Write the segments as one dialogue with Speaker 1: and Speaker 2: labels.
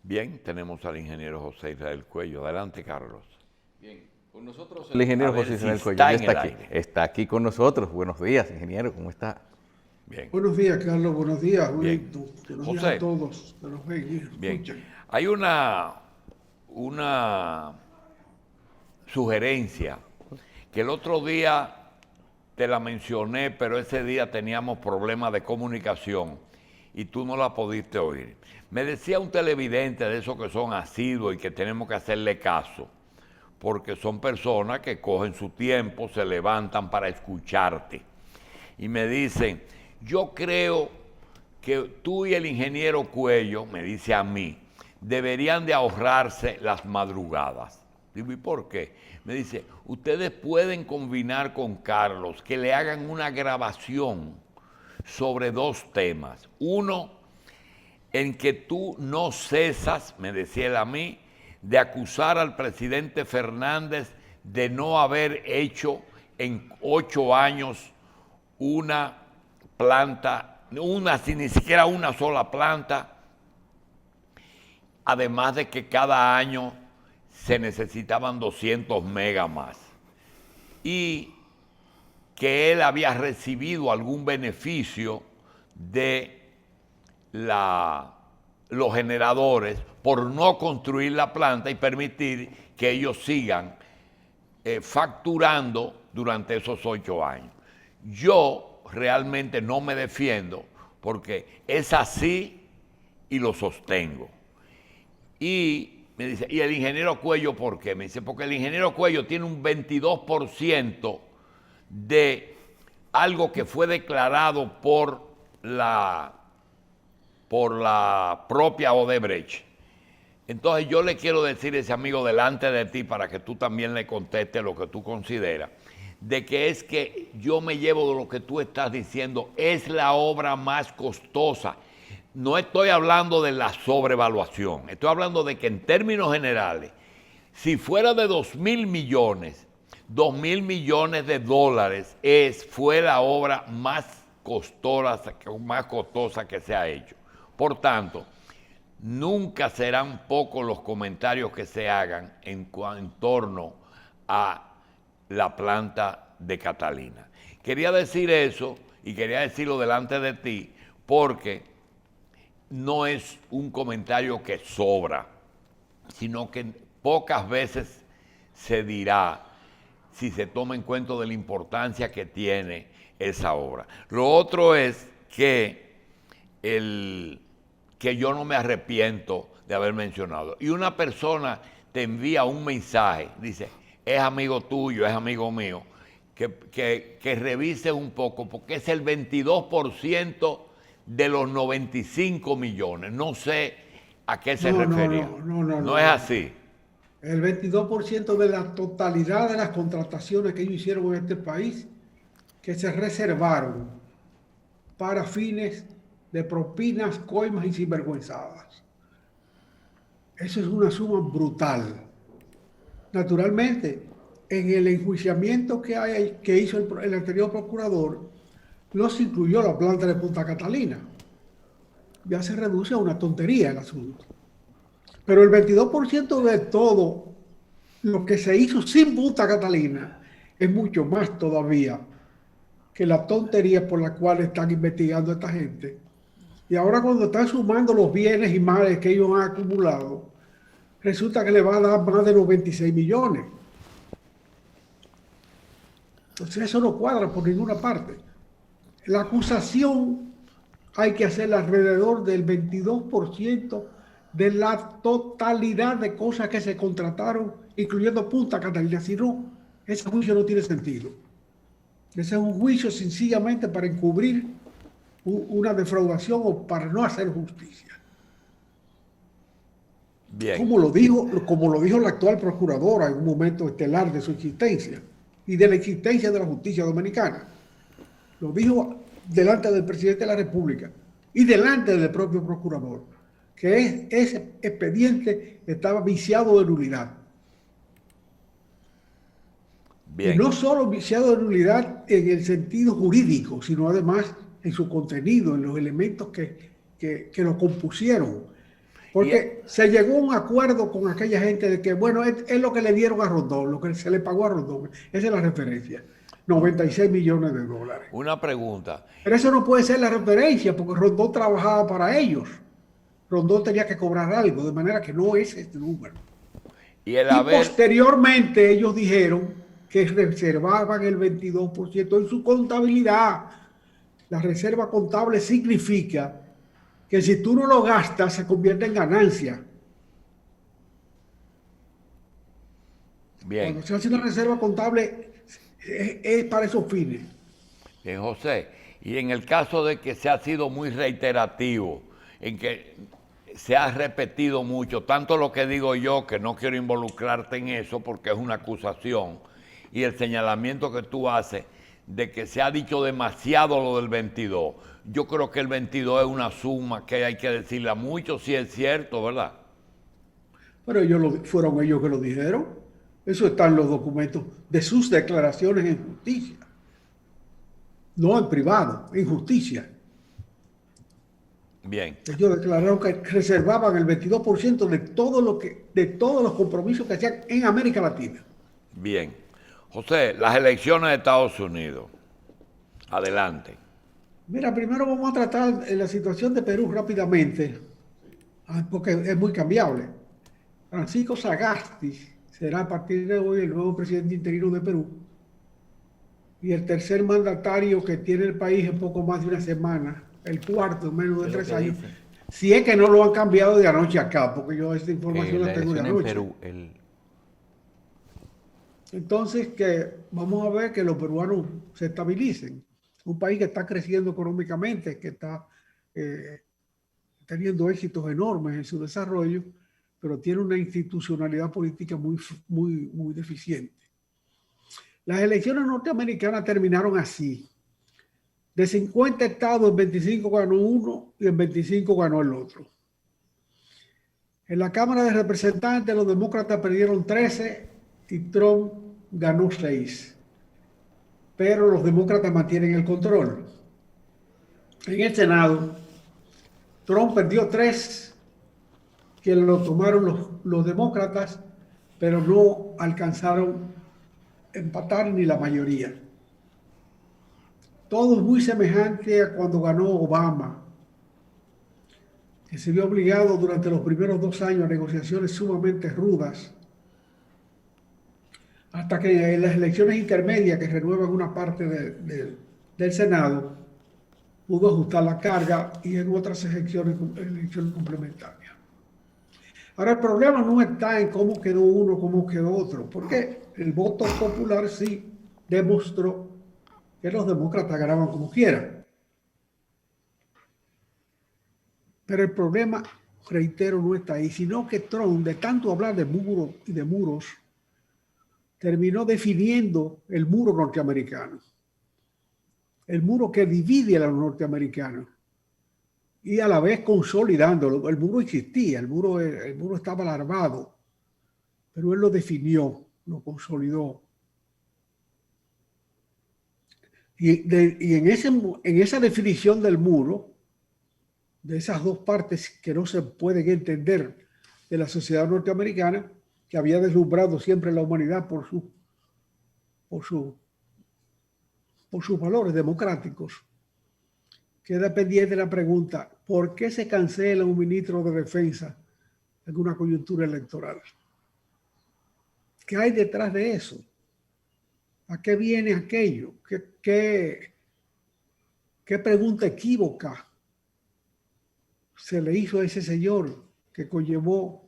Speaker 1: Bien, tenemos al ingeniero José Israel Cuello. Adelante, Carlos.
Speaker 2: Bien, con nosotros el ingeniero José Israel Cuello ya está aquí. Está aquí con nosotros. Buenos días, ingeniero, ¿cómo está?
Speaker 1: Bien.
Speaker 3: Buenos días, Carlos. Buenos días,
Speaker 1: Bien.
Speaker 3: Buenos
Speaker 1: José,
Speaker 3: días a todos. Que nos ven y
Speaker 1: bien.
Speaker 3: escuchan.
Speaker 1: Hay una sugerencia que el otro día te la mencioné, pero ese día teníamos problemas de comunicación y tú no la pudiste oír. Me decía un televidente de esos que son asiduos y que tenemos que hacerle caso, porque son personas que cogen su tiempo, se levantan para escucharte. Y me dicen, yo creo que tú y el ingeniero Cuello, me dice a mí, deberían de ahorrarse las madrugadas. Digo, ¿y por qué? Me dice, ustedes pueden combinar con Carlos que le hagan una grabación sobre dos temas. Uno, en que tú no cesas, me decía él a mí, de acusar al presidente Fernández de no haber hecho en 8 años una planta, ni siquiera una sola planta, además de que cada año se necesitaban 200 megas más. Y que él había recibido algún beneficio de los generadores por no construir la planta y permitir que ellos sigan facturando durante esos 8 años. Yo realmente no me defiendo porque es así y lo sostengo. Y me dice, ¿y el ingeniero Cuello por qué? Me dice, porque el ingeniero Cuello tiene un 22% de algo que fue declarado por la propia Odebrecht. Entonces yo le quiero decir a ese amigo delante de ti para que tú también le contestes lo que tú consideras, de que es que yo me llevo de lo que tú estás diciendo, es la obra más costosa. No estoy hablando de la sobrevaluación, estoy hablando de que en términos generales, si fuera de 2.000 millones, 2.000 millones de dólares fue la obra más costosa que se ha hecho. Por tanto, nunca serán pocos los comentarios que se hagan en torno a la planta de Catalina. Quería decir eso y quería decirlo delante de ti porque no es un comentario que sobra, sino que pocas veces se dirá si se toma en cuenta de la importancia que tiene esa obra. Lo otro es que yo no me arrepiento de haber mencionado. Y una persona te envía un mensaje, dice, es amigo tuyo, es amigo mío, que revise un poco, porque es el 22% de los 95 millones. No sé a qué se refería. No es así.
Speaker 3: El 22% de la totalidad de las contrataciones que ellos hicieron en este país, que se reservaron para fines de propinas, coimas y sinvergüenzadas. Eso es una suma brutal. Naturalmente, en el enjuiciamiento que hizo el anterior procurador, no se incluyó la planta de Punta Catalina. Ya se reduce a una tontería el asunto. Pero el 22% de todo lo que se hizo sin Punta Catalina es mucho más todavía que la tontería por la cual están investigando a esta gente. Y ahora cuando están sumando los bienes y males que ellos han acumulado, resulta que le va a dar más de los 26 millones. Entonces eso no cuadra por ninguna parte. La acusación hay que hacerla alrededor del 22% de la totalidad de cosas que se contrataron, incluyendo Punta Catalina. Si no, ese juicio no tiene sentido. Ese es un juicio sencillamente para encubrir una defraudación o para no hacer justicia.
Speaker 1: Bien.
Speaker 3: Como lo dijo la actual procuradora en un momento estelar de su existencia y de la existencia de la justicia dominicana. Lo dijo delante del presidente de la República y delante del propio procurador, que ese expediente estaba viciado de nulidad.
Speaker 1: Bien.
Speaker 3: Y no solo viciado de nulidad en el sentido jurídico, sino además en su contenido, en los elementos que lo compusieron. Porque se llegó a un acuerdo con aquella gente de que, bueno, es lo que le dieron a Rondón, lo que se le pagó a Rondón. Esa es la referencia. 96 millones de dólares.
Speaker 1: Una pregunta.
Speaker 3: Pero eso no puede ser la referencia, porque Rondón trabajaba para ellos. Rondón tenía que cobrar algo, de manera que no es este número. Y posteriormente ellos dijeron que reservaban el 22% en su contabilidad. La reserva contable significa que si tú no lo gastas, se convierte en ganancia.
Speaker 1: Bien.
Speaker 3: Cuando se hace una reserva contable, es para esos fines.
Speaker 1: Bien, José, y en el caso de que se ha sido muy reiterativo, en que se ha repetido mucho, tanto lo que digo yo, que no quiero involucrarte en eso porque es una acusación, y el señalamiento que tú haces de que se ha dicho demasiado lo del 22. Yo creo que el 22 es una suma que hay que decirle a muchos, si es cierto, ¿verdad?
Speaker 3: Pero fueron ellos que lo dijeron. Eso está en los documentos de sus declaraciones en justicia. No en privado, en justicia.
Speaker 1: Bien.
Speaker 3: Ellos declararon que reservaban el 22% de todos los compromisos que hacían en América Latina.
Speaker 1: Bien. José, las elecciones de Estados Unidos. Adelante.
Speaker 3: Mira, primero vamos a tratar la situación de Perú rápidamente, porque es muy cambiable. Francisco Sagasti será a partir de hoy el nuevo presidente interino de Perú y el tercer mandatario que tiene el país en poco más de una semana, el cuarto en menos de 3 años. Dice? Si es que no lo han cambiado de anoche acá, porque yo esta información la tengo de anoche. Perú, Entonces, que vamos a ver que los peruanos se estabilicen. Un país que está creciendo económicamente, que está teniendo éxitos enormes en su desarrollo, pero tiene una institucionalidad política muy deficiente. Las elecciones norteamericanas terminaron así. De 50 estados, en 25 ganó uno y en 25 ganó el otro. En la Cámara de Representantes, los demócratas perdieron 13 y Trump ganó 6. Pero los demócratas mantienen el control. En el Senado, Trump perdió 3, que lo tomaron los demócratas, pero no alcanzaron empatar ni la mayoría. Todo es muy semejante a cuando ganó Obama, que se vio obligado durante los primeros 2 años a negociaciones sumamente rudas, hasta que en las elecciones intermedias que renuevan una parte del Senado, pudo ajustar la carga y en otras elecciones complementarias. Ahora, el problema no está en cómo quedó uno, cómo quedó otro, porque el voto popular sí demostró que los demócratas ganaban como quieran. Pero el problema, reitero, no está ahí, sino que Trump, de tanto hablar de muros y de muros, terminó definiendo el muro norteamericano. El muro que divide a los norteamericanos. Y a la vez consolidándolo. El muro existía, el muro estaba alarmado, pero él lo definió, lo consolidó. Y en esa definición del muro, de esas dos partes que no se pueden entender de la sociedad norteamericana, que había deslumbrado siempre la humanidad por sus valores democráticos, queda pendiente la pregunta: ¿por qué se cancela un ministro de defensa en una coyuntura electoral? ¿Qué hay detrás de eso? ¿A qué viene aquello? ¿Qué pregunta equívoca se le hizo a ese señor que conllevó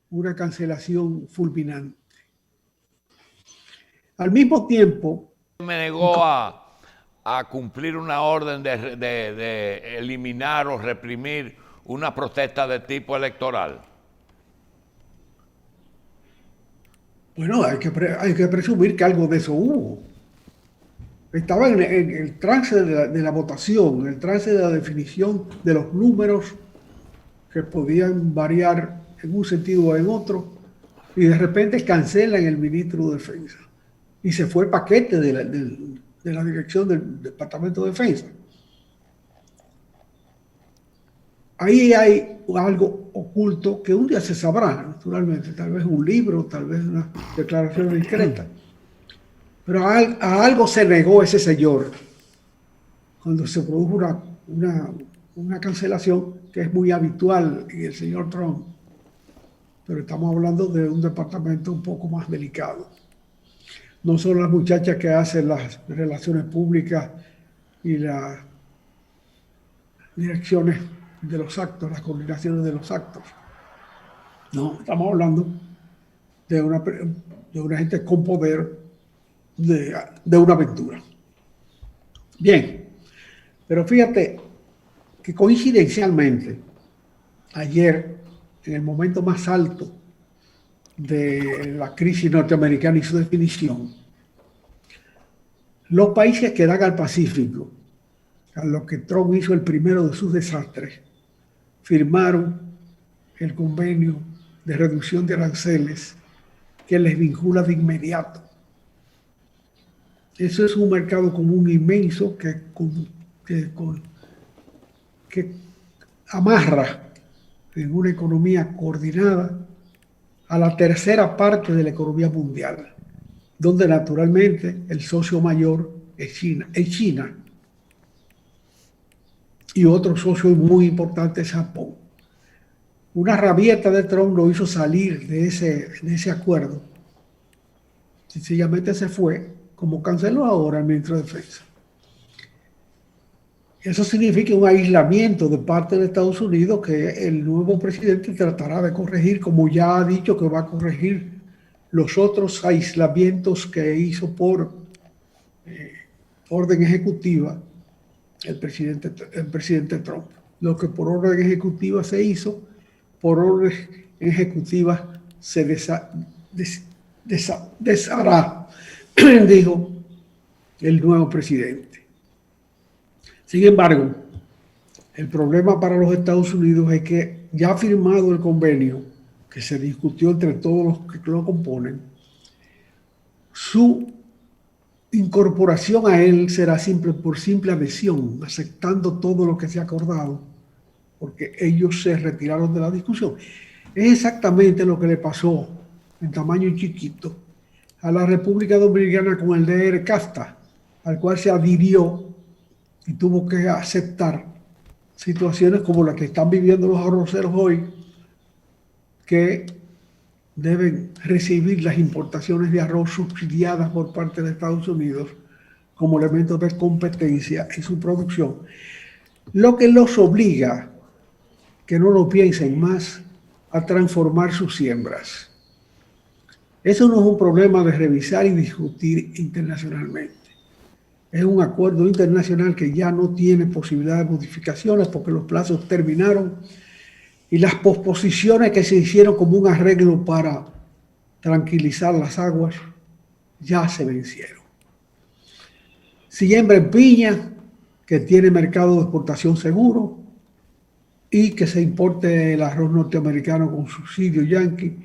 Speaker 3: una cancelación fulminante? Al mismo tiempo,
Speaker 1: me negó a cumplir una orden de eliminar o reprimir una protesta de tipo electoral.
Speaker 3: Bueno, hay que presumir que algo de eso hubo. Estaba en el trance de la votación, en el trance de la definición de los números que podían variar en un sentido o en otro, y de repente cancelan el ministro de Defensa. Y se fue el paquete de la dirección del Departamento de Defensa. Ahí hay algo oculto que un día se sabrá, naturalmente, tal vez un libro, tal vez una declaración discreta. Pero a algo se negó ese señor cuando se produjo una cancelación que es muy habitual en el señor Trump. Pero estamos hablando de un departamento un poco más delicado. No son las muchachas que hacen las relaciones públicas y las direcciones de los actos, las coordinaciones de los actos. No, estamos hablando de una gente con poder de una aventura. Bien, pero fíjate que coincidencialmente, ayer, en el momento más alto de la crisis norteamericana y su definición, los países que dan al Pacífico, a los que Trump hizo el primero de sus desastres, firmaron el convenio de reducción de aranceles que les vincula de inmediato. Eso es un mercado común inmenso que amarra en una economía coordinada a la tercera parte de la economía mundial, donde naturalmente el socio mayor es China. Y otro socio muy importante es Japón. Una rabieta de Trump lo hizo salir de ese acuerdo. Sencillamente se fue, como canceló ahora el ministro de Defensa. Eso significa un aislamiento de parte de Estados Unidos que el nuevo presidente tratará de corregir, como ya ha dicho que va a corregir los otros aislamientos que hizo por orden ejecutiva el presidente Trump. Lo que por orden ejecutiva se hizo, por orden ejecutiva se deshará, dijo el nuevo presidente. Sin embargo, el problema para los Estados Unidos es que ya firmado el convenio, que se discutió entre todos los que lo componen, su incorporación a él será por simple adhesión, aceptando todo lo que se ha acordado, porque ellos se retiraron de la discusión. Es exactamente lo que le pasó en tamaño chiquito a la República Dominicana con el DR-CAFTA, al cual se adhirió y tuvo que aceptar situaciones como las que están viviendo los arroceros hoy, que deben recibir las importaciones de arroz subsidiadas por parte de Estados Unidos como elementos de competencia en su producción, lo que los obliga, que no lo piensen más, a transformar sus siembras. Eso no es un problema de revisar y discutir internacionalmente. Es un acuerdo internacional que ya no tiene posibilidad de modificaciones porque los plazos terminaron y las posposiciones que se hicieron como un arreglo para tranquilizar las aguas ya se vencieron. Siembra en piña, que tiene mercado de exportación seguro, y que se importe el arroz norteamericano con subsidio yanqui,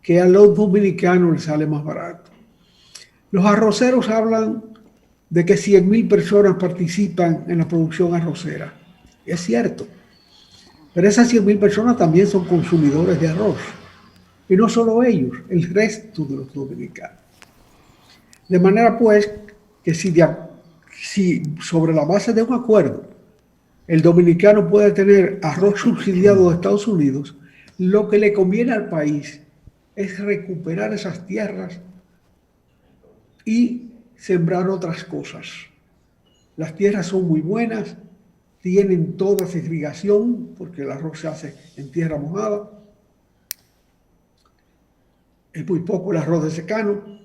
Speaker 3: que a los dominicanos les sale más barato. Los arroceros hablan de que 100.000 personas participan en la producción arrocera. Es cierto, pero esas 100.000 personas también son consumidores de arroz. Y no solo ellos, el resto de los dominicanos. De manera pues que si sobre la base de un acuerdo el dominicano puede tener arroz subsidiado de Estados Unidos, lo que le conviene al país es recuperar esas tierras y sembrar otras cosas. Las tierras son muy buenas, tienen toda esa irrigación, porque el arroz se hace en tierra mojada. Es muy poco el arroz de secano.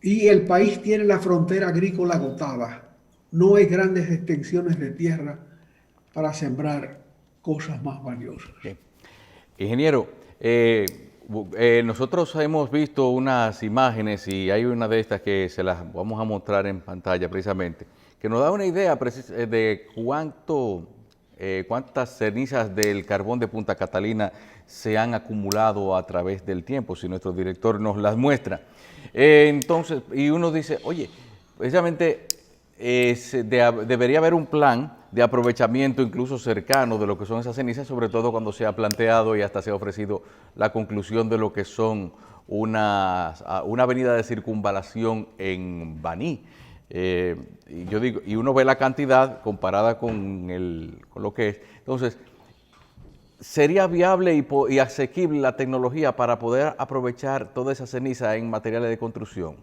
Speaker 3: Y el país tiene la frontera agrícola agotada. No hay grandes extensiones de tierra para sembrar cosas más valiosas.
Speaker 2: Okay. Ingeniero, nosotros hemos visto unas imágenes y hay una de estas que se las vamos a mostrar en pantalla precisamente, que nos da una idea de cuántas cenizas del carbón de Punta Catalina se han acumulado a través del tiempo, si nuestro director nos las muestra. Entonces, y uno dice, oye, precisamente debería haber un plan de aprovechamiento incluso cercano de lo que son esas cenizas, sobre todo cuando se ha planteado y hasta se ha ofrecido la conclusión de lo que son una avenida de circunvalación en Baní. Y yo digo, y uno ve la cantidad comparada con lo que es. Entonces, ¿sería viable y asequible la tecnología para poder aprovechar toda esa ceniza en materiales de construcción?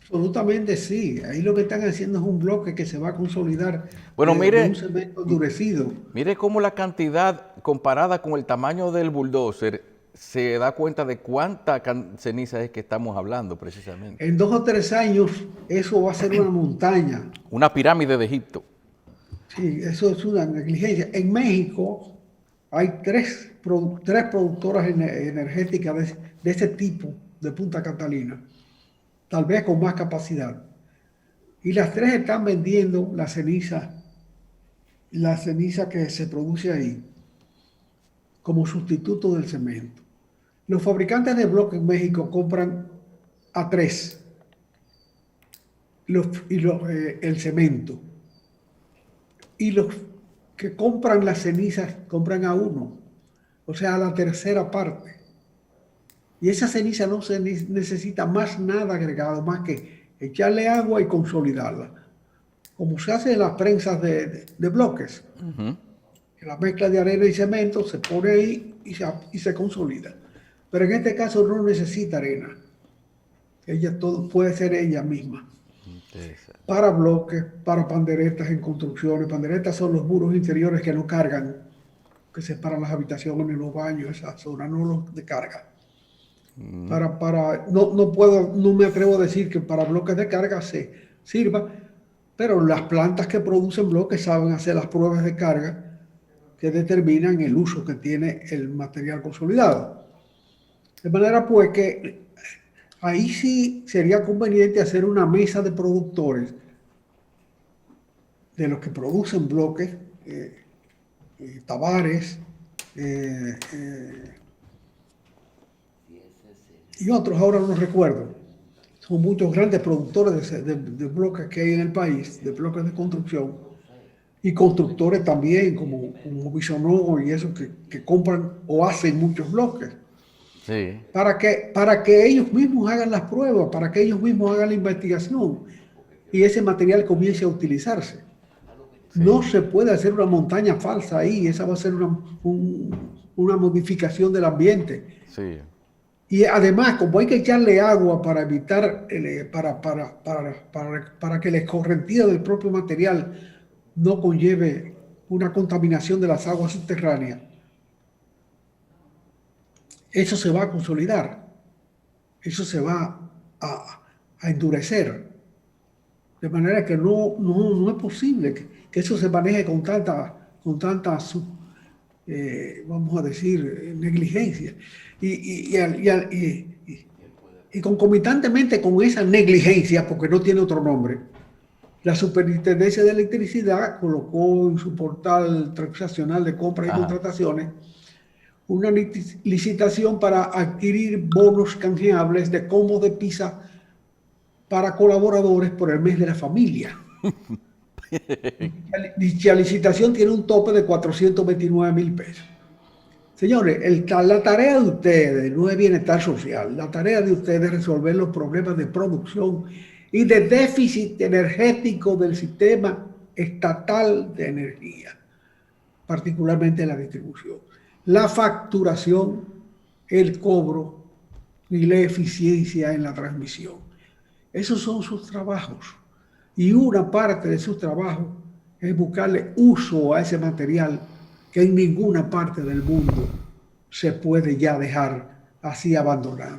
Speaker 3: Absolutamente sí. Ahí lo que están haciendo es un bloque que se va a consolidar
Speaker 2: Bueno,
Speaker 3: de un cemento endurecido.
Speaker 2: Mire cómo la cantidad comparada con el tamaño del bulldozer se da cuenta de cuánta ceniza es que estamos hablando precisamente.
Speaker 3: En 2 o 3 años eso va a ser una montaña.
Speaker 2: Una pirámide de Egipto.
Speaker 3: Sí, eso es una negligencia. En México hay tres productoras energéticas de ese tipo de Punta Catalina, tal vez con más capacidad. Y las tres están vendiendo la ceniza que se produce ahí como sustituto del cemento. Los fabricantes de bloques en México compran a 3 el cemento. Y los que compran las cenizas compran a 1, o sea, a la tercera parte. Y esa ceniza no se necesita más nada agregado, más que echarle agua y consolidarla, como se hace en las prensas de bloques. La mezcla de arena y cemento se pone ahí y se consolida. Pero en este caso no necesita arena. Todo puede ser ella misma. Para bloques, para panderetas en construcciones. Panderetas son los muros interiores que no cargan, que separan las habitaciones y los baños, esa zona, no los de carga. No me atrevo a decir que para bloques de carga se sirva, pero las plantas que producen bloques saben hacer las pruebas de carga que determinan el uso que tiene el material consolidado. De manera pues que ahí sí sería conveniente hacer una mesa de productores, de los que producen bloques, Tavares y otros, ahora no recuerdo. Son muchos grandes productores de bloques que hay en el país, de bloques de construcción, y constructores también, como Bisonó y eso, que compran o hacen muchos bloques.
Speaker 2: Sí.
Speaker 3: Para que ellos mismos hagan las pruebas, para que ellos mismos hagan la investigación y ese material comience a utilizarse. Sí. No se puede hacer una montaña falsa ahí, esa va a ser una modificación del ambiente.
Speaker 2: Sí.
Speaker 3: Y además, como hay que echarle agua para evitar, para que la escorrentía del propio material no conlleve una contaminación de las aguas subterráneas, eso se va a consolidar, eso se va a endurecer, de manera que no es posible que eso se maneje con tanta vamos a decir, negligencia. Y concomitantemente con esa negligencia, porque no tiene otro nombre, la Superintendencia de Electricidad colocó en su portal transaccional de compras y contrataciones una licitación para adquirir bonos canjeables de combos de pizza para colaboradores por el mes de la familia. Dicha licitación tiene un tope de 429,000 pesos. Señores, la tarea de ustedes no es bienestar social, la tarea de ustedes es resolver los problemas de producción y de déficit energético del sistema estatal de energía, particularmente la distribución. La facturación, el cobro y la eficiencia en la transmisión. Esos son sus trabajos. Y una parte de sus trabajos es buscarle uso a ese material que en ninguna parte del mundo se puede ya dejar así abandonado.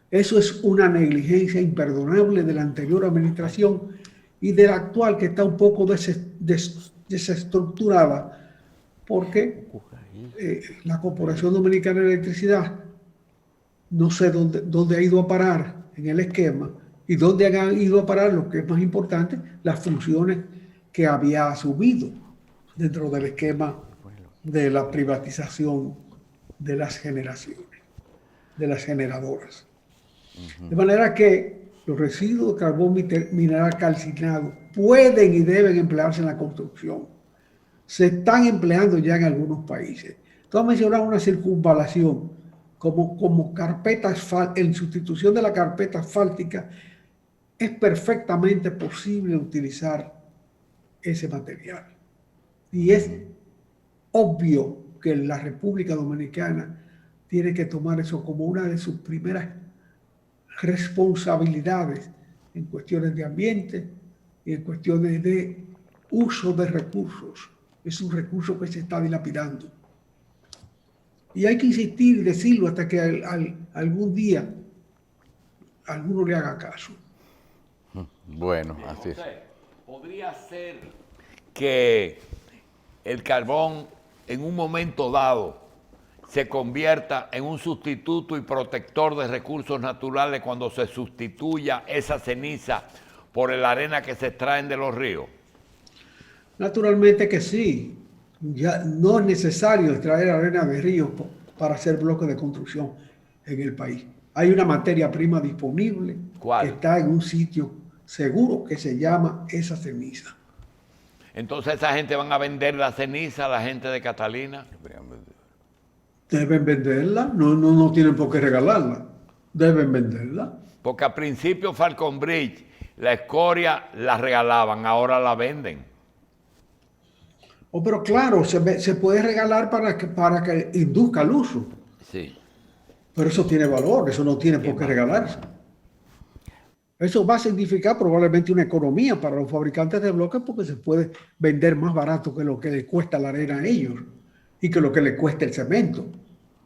Speaker 3: Eso es una negligencia imperdonable de la anterior administración y de la actual, que está un poco desestructurada, porque la Corporación Dominicana de Electricidad, no sé dónde ha ido a parar en el esquema y dónde han ido a parar, lo que es más importante, las funciones que había asumido dentro del esquema de la privatización de las generaciones, de las generadoras. De manera que los residuos de carbón mineral calcinado pueden y deben emplearse en la construcción. Se están empleando ya en algunos países. Tú has mencionado una circunvalación como carpeta asfáltica, en sustitución de la carpeta asfáltica. Es perfectamente posible utilizar ese material. Y es obvio que la República Dominicana tiene que tomar eso como una de sus primeras responsabilidades en cuestiones de ambiente y en cuestiones de uso de recursos. Es un recurso que se está dilapidando. Y hay que insistir y decirlo hasta que algún día alguno le haga caso.
Speaker 2: Bueno, así es.
Speaker 1: Podría ser que el carbón en un momento dado se convierta en un sustituto y protector de recursos naturales cuando se sustituya esa ceniza por la arena que se extraen de los ríos.
Speaker 3: Naturalmente que sí. Ya no es necesario extraer arena de ríos para hacer bloques de construcción en el país. Hay una materia prima disponible.
Speaker 1: ¿Cuál?
Speaker 3: Que está en un sitio seguro que se llama esa ceniza.
Speaker 1: Entonces esa gente van a vender la ceniza a la gente de Catalina.
Speaker 3: Deben venderla, no tienen por qué regalarla. Deben venderla.
Speaker 1: Porque al principio Falcon Bridge, la escoria la regalaban, ahora la venden.
Speaker 3: Oh, pero claro, se puede regalar para que induzca el uso.
Speaker 1: Sí.
Speaker 3: Pero eso tiene valor, eso no tiene por qué regalarse. Eso va a significar probablemente una economía para los fabricantes de bloques porque se puede vender más barato que lo que le cuesta la arena a ellos y que lo que le cuesta el cemento.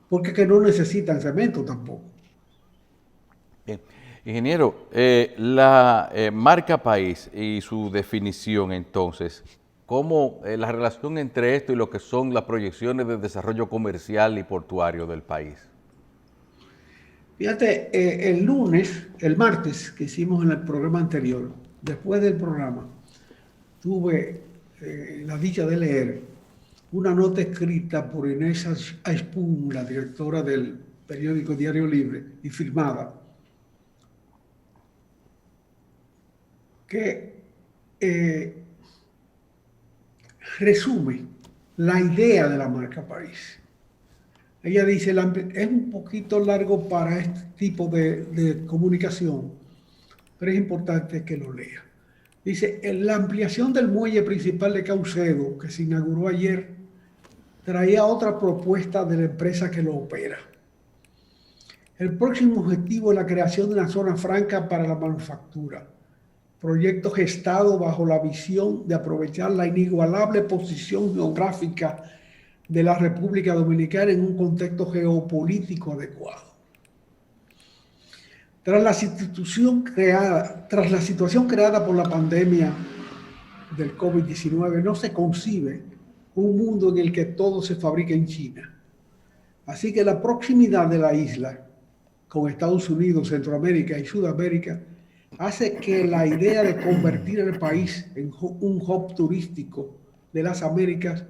Speaker 3: Porque que no necesitan cemento tampoco.
Speaker 2: Bien. Ingeniero, la marca país y su definición entonces, ¿cómo la relación entre esto y lo que son las proyecciones de desarrollo comercial y portuario del país?
Speaker 3: Fíjate, el martes que hicimos en el programa anterior, después del programa, tuve la dicha de leer una nota escrita por Inés Aispun, la directora del periódico Diario Libre, y firmada, que resume la idea de la marca país. Ella dice, es un poquito largo para este tipo de comunicación, pero es importante que lo lea. Dice, la ampliación del muelle principal de Caucedo, que se inauguró ayer, traía otra propuesta de la empresa que lo opera. El próximo objetivo es la creación de una zona franca para la manufactura, proyecto gestado bajo la visión de aprovechar la inigualable posición geográfica de la República Dominicana en un contexto geopolítico adecuado. Tras la situación creada por la pandemia del COVID-19, no se concibe un mundo en el que todo se fabrica en China. Así que la proximidad de la isla con Estados Unidos, Centroamérica y Sudamérica hace que la idea de convertir el país en un hub turístico de las Américas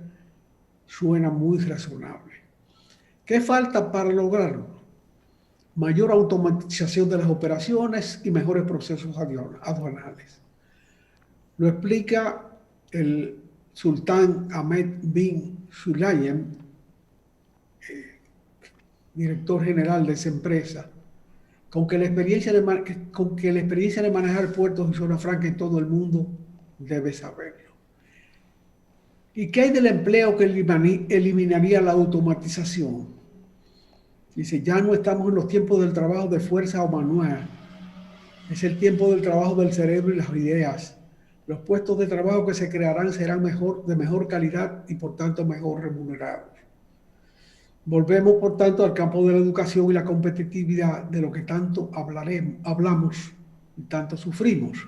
Speaker 3: suena muy razonable. ¿Qué falta para lograrlo? Mayor automatización de las operaciones y mejores procesos aduanales. Lo explica el sultán Ahmed bin Sulayem, director general de esa empresa, con que la experiencia de manejar puertos y zona franca en todo el mundo debe saberlo. ¿Y qué hay del empleo que eliminaría la automatización? Dice, ya no estamos en los tiempos del trabajo de fuerza o manual. Es el tiempo del trabajo del cerebro y las ideas. Los puestos de trabajo que se crearán serán de mejor calidad y por tanto mejor remunerados. Volvemos, por tanto, al campo de la educación y la competitividad de lo que tanto hablamos y tanto sufrimos.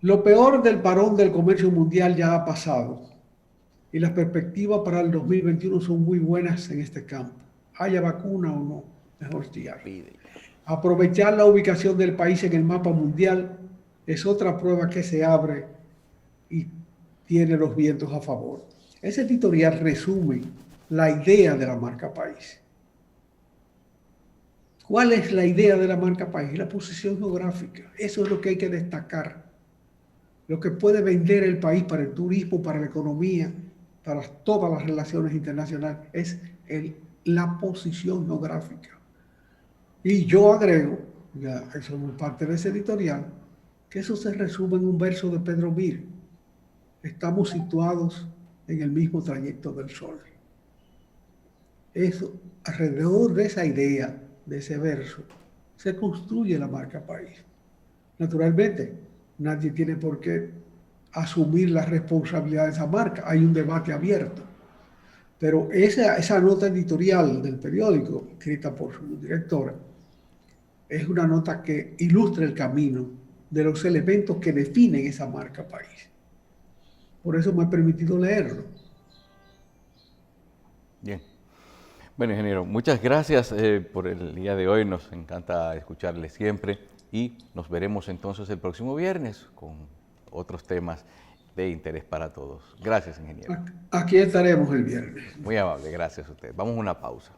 Speaker 3: Lo peor del parón del comercio mundial ya ha pasado y las perspectivas para el 2021 son muy buenas en este campo. Haya vacuna o no, mejor estudiar. Aprovechar la ubicación del país en el mapa mundial es otra prueba que se abre y tiene los vientos a favor. Ese editorial resume la idea de la marca país. ¿Cuál es la idea de la marca país? La posición geográfica. Eso es lo que hay que destacar. Lo que puede vender el país para el turismo, para la economía, para todas las relaciones internacionales, es la posición geográfica. Y yo agrego, ya eso es parte de ese editorial, que eso se resume en un verso de Pedro Mir. Estamos situados en el mismo trayecto del sol. Eso, alrededor de esa idea, de ese verso, se construye la marca país. Naturalmente, nadie tiene por qué asumir la responsabilidad de esa marca. Hay un debate abierto. Pero esa nota editorial del periódico, escrita por su directora, es una nota que ilustra el camino de los elementos que definen esa marca país. Por eso me he permitido leerlo.
Speaker 2: Bien. Bueno, ingeniero, muchas gracias por el día de hoy. Nos encanta escucharle siempre y nos veremos entonces el próximo viernes con otros temas de interés para todos. Gracias, ingeniero.
Speaker 3: Aquí estaremos el viernes.
Speaker 2: Muy amable, gracias a usted. Vamos a una pausa.